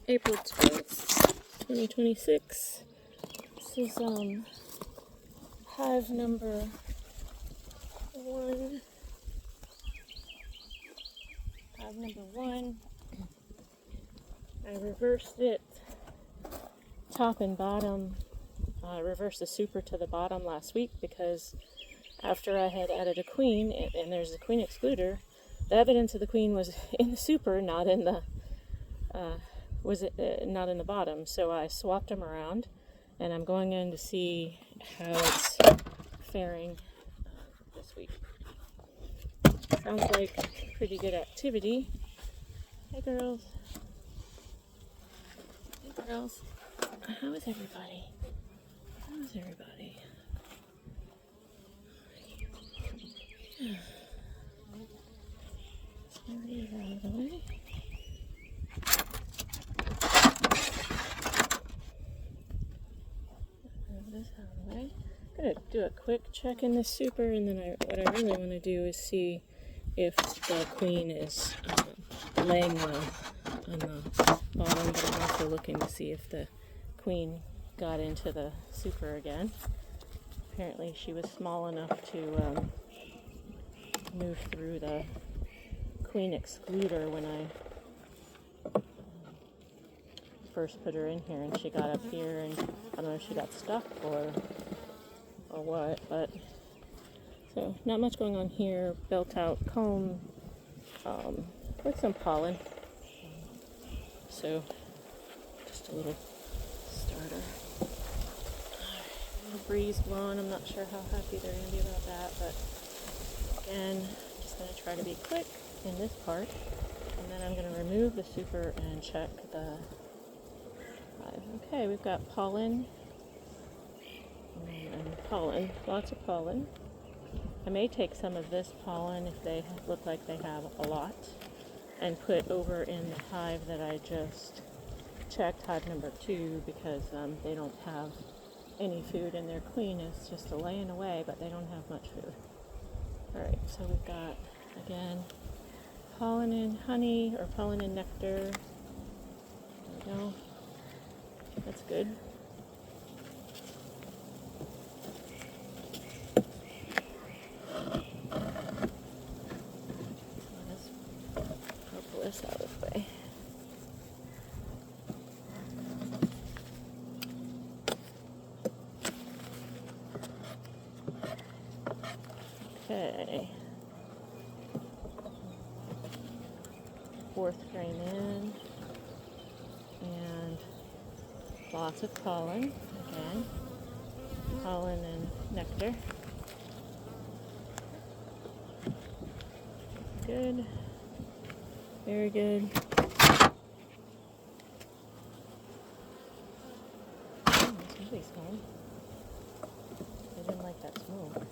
April 12th, 2026. This is hive number 1. Hive number 1. I reversed it top and bottom. I reversed the super to the bottom last week because after I had added a queen, and there's a queen excluder, the evidence of the queen was in the super, not in the not in the bottom. So I swapped them around, and I'm going in to see how it's faring this week. Sounds like pretty good activity. Hey girls. Hey girls. How is everybody? How is everybody? Yeah. These out of the way. Move this out of the way. I'm gonna do a quick check in this super, and then what I really want to do is see if the queen is laying well on the bottom, but I'm also looking to see if the queen got into the super again. Apparently she was small enough to move through the queen excluder when I first put her in here, and she got up here, and I don't know if she got stuck or what, but so not much going on here. Built out comb with some pollen, so just a little starter. A little breeze blowing. I'm not sure how happy they're going to be about that, but again, just going to try to be quick in this part, and then I'm going to remove the super and check the hive. Okay, we've got pollen and pollen, lots of pollen. I may take some of this pollen if they look like they have a lot and put over in the hive that I just checked, hive number 2, because they don't have any food, and their queen is just laying away, but they don't have much food. Alright, so we've got, again, pollen and honey, or pollen and nectar. There we go. That's good. I'll pull this out of the way. Okay. 4th frame in, and lots of pollen, again, pollen and nectar. Good, very good. Somebody's home. I didn't like that smoke.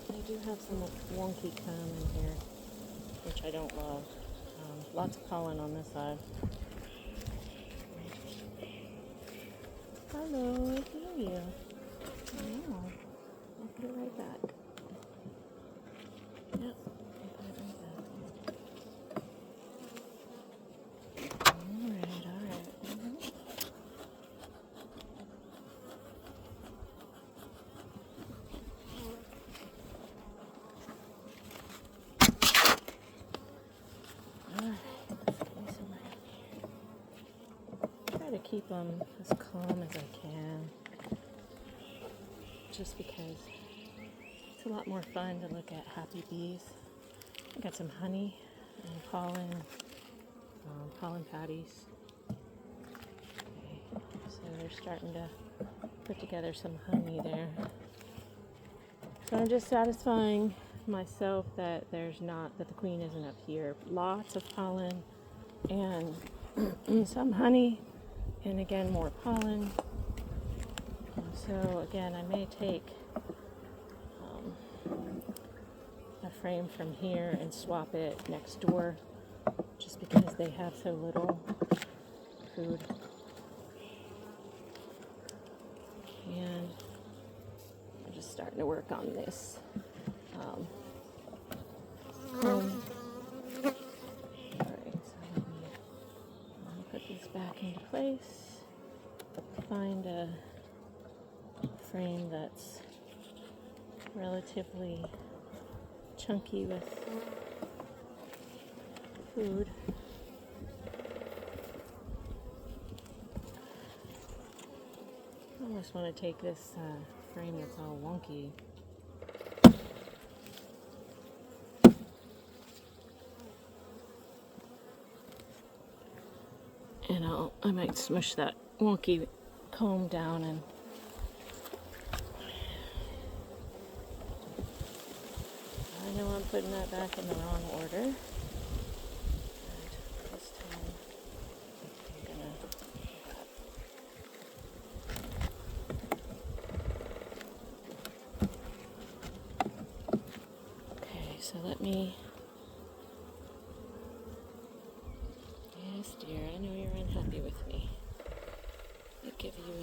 I do have some wonky comb in here, which I don't love. Lots of pollen on this side. Hello, I hear you. Oh, I'll put it right back. Yep, I'll put it right back. Alright. Mm-hmm. To keep them as calm as I can, just because it's a lot more fun to look at happy bees. I got some honey and pollen patties. Okay, so they're starting to put together some honey there. So I'm just satisfying myself that that the queen isn't up here. Lots of pollen and some honey. And again, more pollen. So again, I may take a frame from here and swap it next door, just because they have so little food. And I'm just starting to work on this comb find a frame that's relatively chunky with food. I almost want to take this frame that's all wonky. And I might smush that wonky comb down and I know I'm putting that back in the wrong order. But this time I'm gonna okay, so let me yes dear, I know you're unhappy with me. I'll give you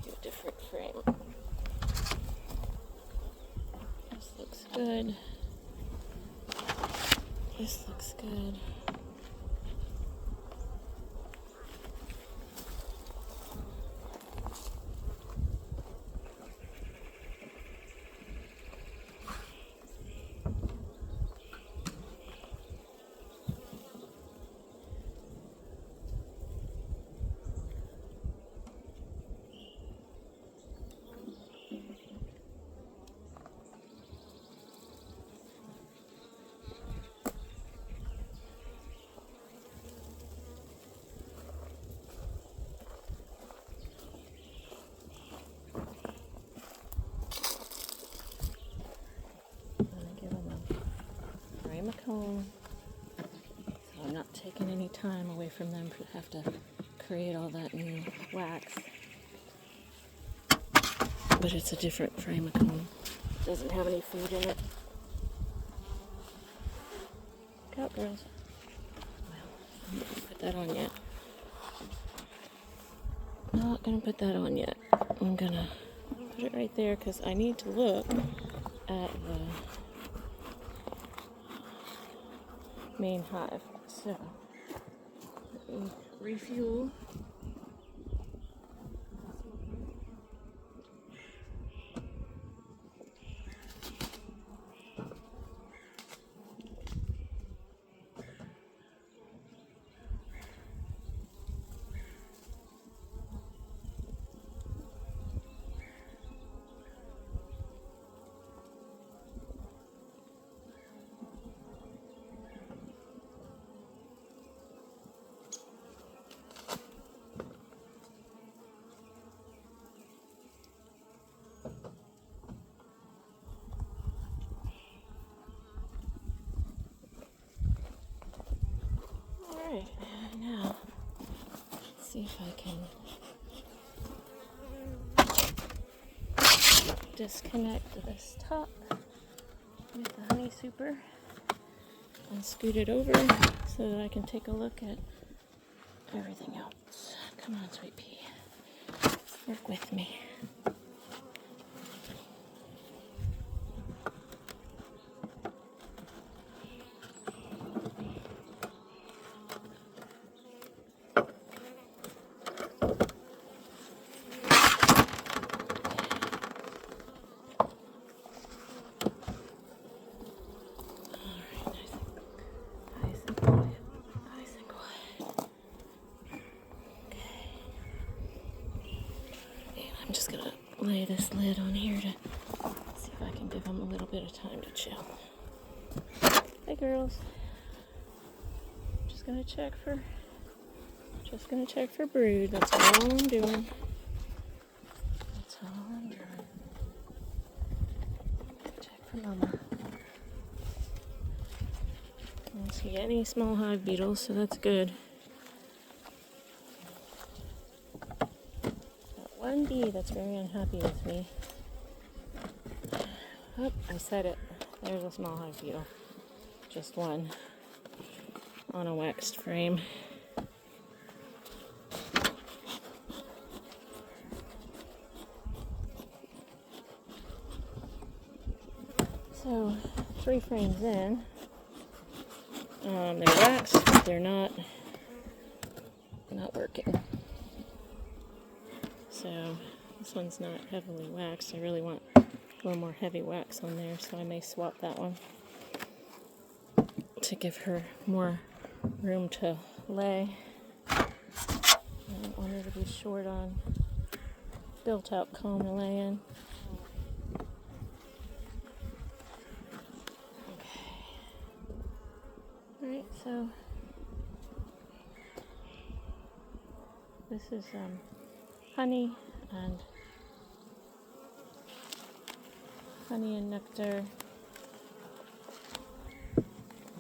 a different frame. This looks good. This looks good. A comb, so I'm not taking any time away from them to have to create all that new wax. But it's a different frame of comb. It doesn't have any food in it. Look out, girls. Well, I'm not gonna put that on yet. Not gonna put that on yet. I'm gonna put it right there because I need to look at the main hive. So let me refuel. Alright, now let's see if I can disconnect this top with the honey super and scoot it over so that I can take a look at everything else. Come on, sweet pea. Work with me. I'm just gonna lay this lid on here to see if I can give them a little bit of time to chill. Hey girls. Just gonna check for brood. That's all I'm doing. That's all I'm doing. Check for mama. I don't see any small hive beetles, so that's good. One bee that's very unhappy with me. Oh, I said it. There's a small hive beetle. Just one on a waxed frame. So, 3 frames in. They're waxed, but they're not not working. So this one's not heavily waxed. I really want a little more heavy wax on there, so I may swap that one to give her more room to lay. I don't want her to be short on built-out comb to lay in. Okay. Alright, so this is honey and nectar.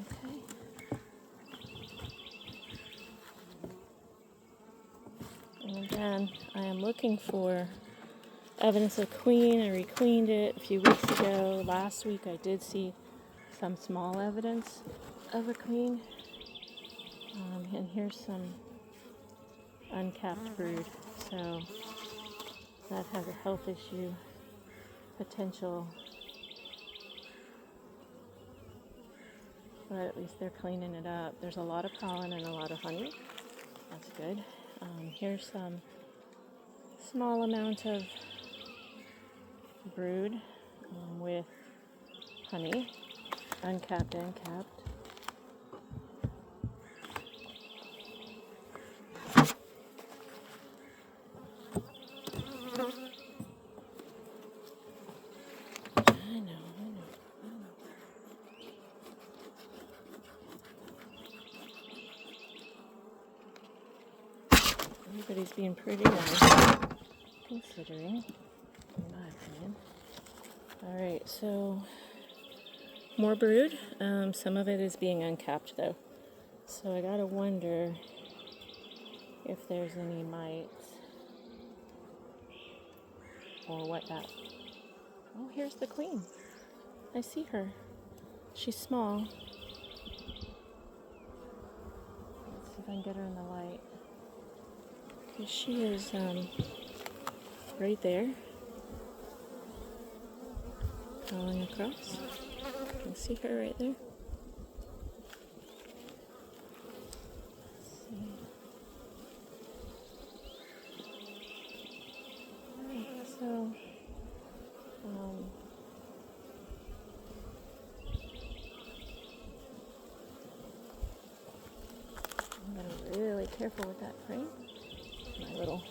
Okay. And again, I am looking for evidence of queen. I requeened it a few weeks ago. Last week I did see some small evidence of a queen. And here's some uncapped brood. So that has a health issue potential. But at least they're cleaning it up. There's a lot of pollen and a lot of honey. That's good. Here's some small amount of brood with honey, uncapped and capped. I know. Everybody's being pretty nice, considering, in my opinion. Alright, so more brood. Some of it is being uncapped though. So I gotta wonder if there's any mites or what that. Oh, here's the queen. I see her. She's small. Let's see if I can get her in the light. She is right there, crawling across. You can see her right there. Let's see. Alright, so I'm gonna be really careful with that frame. My little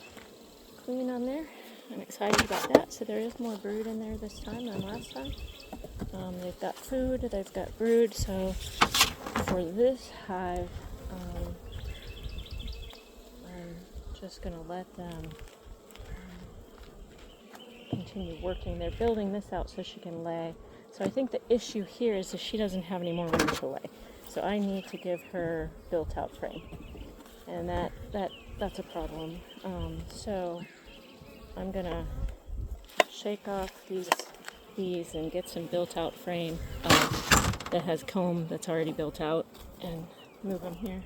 queen on there. I'm excited about that. So there is more brood in there this time than last time. They've got food, they've got brood. So for this hive, I'm just going to let them continue working. They're building this out so she can lay. So I think the issue here is that she doesn't have any more room to lay. So I need to give her built-out frame. And that's a problem. So I'm gonna shake off these and get some built-out frame that has comb that's already built out and move them here.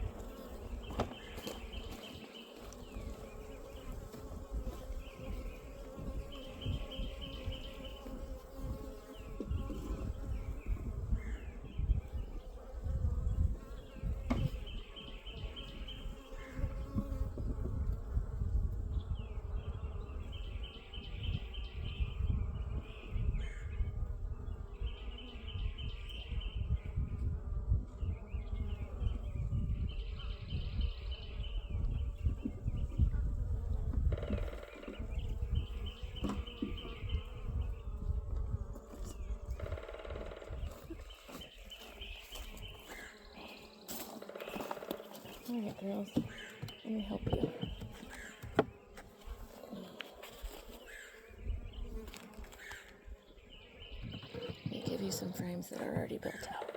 Alright girls, let me help you. Let me give you some frames that are already built out.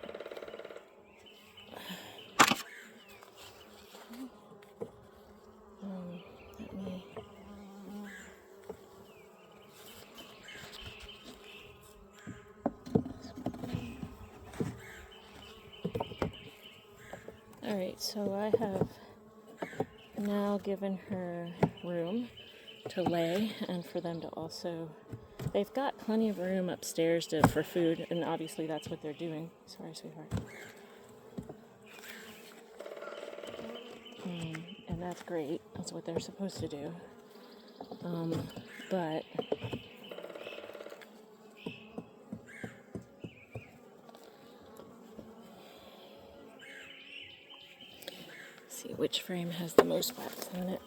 Alright, so I have now given her room to lay and for them to also, they've got plenty of room upstairs for food, and obviously that's what they're doing. Sorry, sweetheart. and that's great. That's what they're supposed to do. But see which frame has the most wax on it.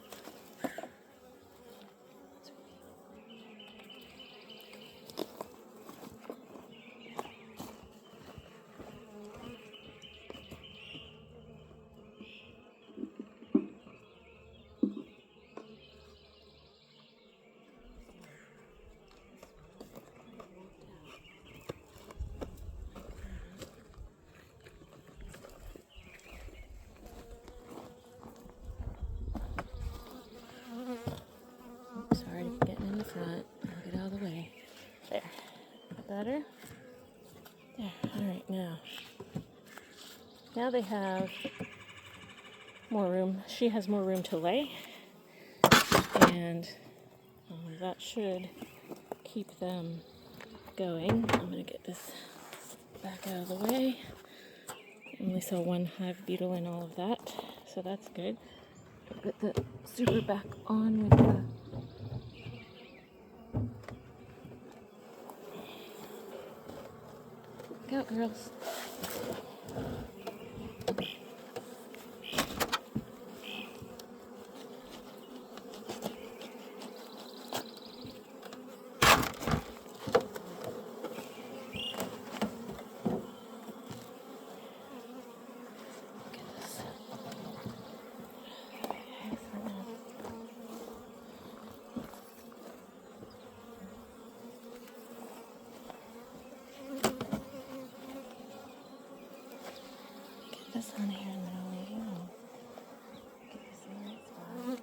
Sorry to get in the front. I'll get out of the way. There. Better? There. Alright, now they have more room. She has more room to lay. And that should keep them going. I'm going to get this back out of the way. I only saw one hive beetle in all of that, so that's good. Put the super back on with the look out, girls. This on here and then I'll leave you alone. Get this in the right spot.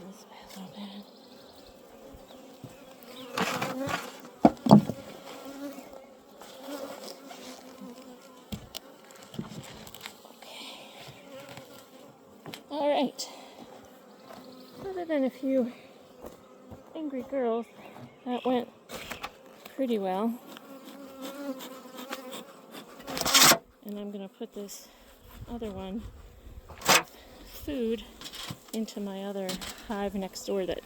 This way a little bit. Okay. Alright. Other than a few angry girls, that went pretty well. And I'm going to put this other one with food into my other hive next door that